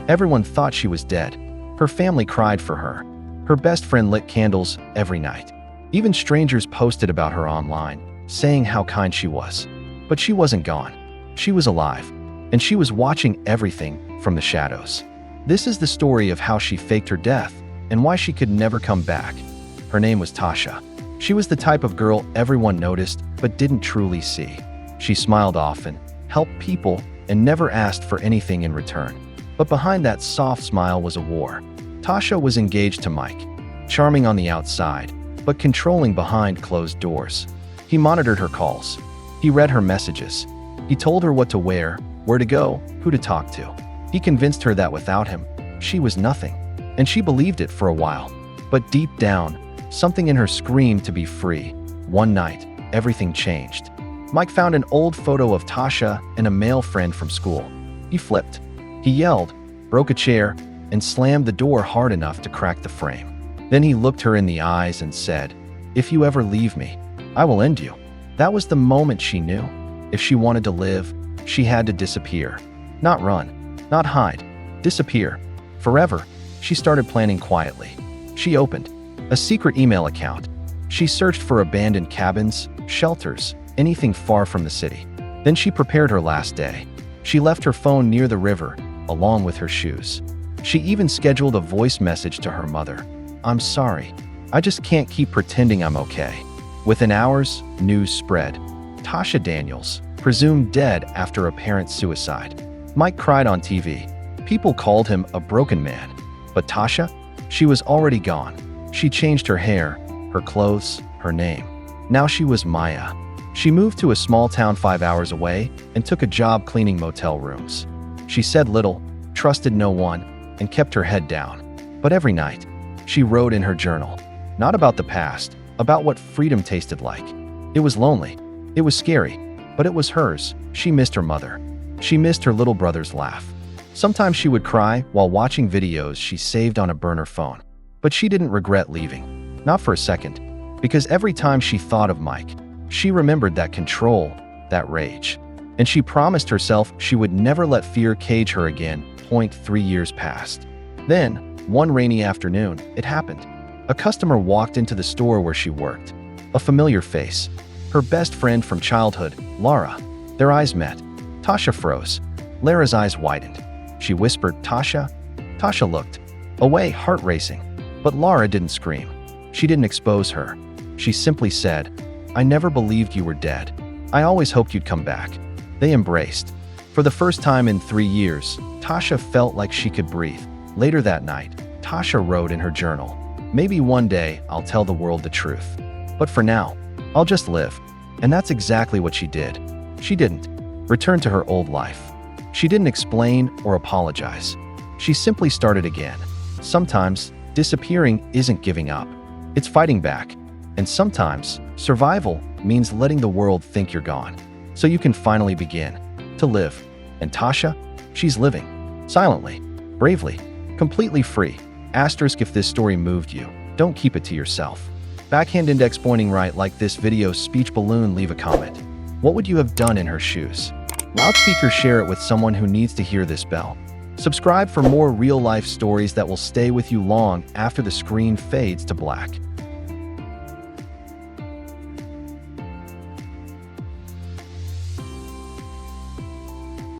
Everyone thought she was dead. Her family cried for her. Her best friend lit candles every night. Even strangers posted about her online, saying how kind she was. But she wasn't gone. She was alive, and she was watching everything from the shadows. This is the story of how she faked her death and why she could never come back. Her name was Tasha. She was the type of girl everyone noticed but didn't truly see. She smiled often, helped people, and never asked for anything in return. But behind that soft smile was a war. Tasha was engaged to Mike, charming on the outside, but controlling behind closed doors. He monitored her calls. He read her messages. He told her what to wear, where to go, who to talk to. He convinced her that without him, she was nothing. And she believed it for a while. But deep down, something in her screamed to be free. One night, everything changed. Mike found an old photo of Tasha and a male friend from school. He flipped. He yelled, broke a chair, and slammed the door hard enough to crack the frame. Then he looked her in the eyes and said, "If you ever leave me, I will end you." That was the moment she knew. If she wanted to live, she had to disappear. Not run, not hide, disappear. Forever. She started planning quietly. She opened a secret email account. She searched for abandoned cabins, shelters, anything far from the city. Then she prepared her last day. She left her phone near the river, along with her shoes. She even scheduled a voice message to her mother. "I'm sorry. I just can't keep pretending I'm okay." Within hours, news spread. Tasha Daniels, presumed dead after a parent's suicide. Mike cried on TV. People called him a broken man. But Tasha? She was already gone. She changed her hair, her clothes, her name. Now she was Maya. She moved to a small town 5 hours away and took a job cleaning motel rooms. She said little, trusted no one, and kept her head down. But every night, she wrote in her journal, not about the past, about what freedom tasted like. It was lonely. It was scary, but it was hers. She missed her mother. She missed her little brother's laugh. Sometimes she would cry while watching videos she saved on a burner phone. But she didn't regret leaving. Not for a second. Because every time she thought of Mike, she remembered that control, that rage. And she promised herself she would never let fear cage her again. 3 years passed. Then, one rainy afternoon, it happened. A customer walked into the store where she worked. A familiar face. Her best friend from childhood, Laura. Their eyes met. Tasha froze. Lara's eyes widened. She whispered, "Tasha?" Tasha looked away, heart racing. But Laura didn't scream. She didn't expose her. She simply said, "I never believed you were dead. I always hoped you'd come back." They embraced. For the first time in 3 years, Tasha felt like she could breathe. Later that night, Tasha wrote in her journal, "Maybe one day I'll tell the world the truth. But for now, I'll just live." And that's exactly what she did. She didn't return to her old life. She didn't explain or apologize. She simply started again. Sometimes, disappearing isn't giving up. It's fighting back. And sometimes, survival means letting the world think you're gone, so you can finally begin to live. And Tasha? She's living. Silently. Bravely. Completely free. Asterisk if this story moved you. Don't keep it to yourself. Backhand index pointing right like this video speech balloon. Leave a comment. What would you have done in her shoes? Loudspeaker, share it with someone who needs to hear this bell. Subscribe for more real-life stories that will stay with you long after the screen fades to black.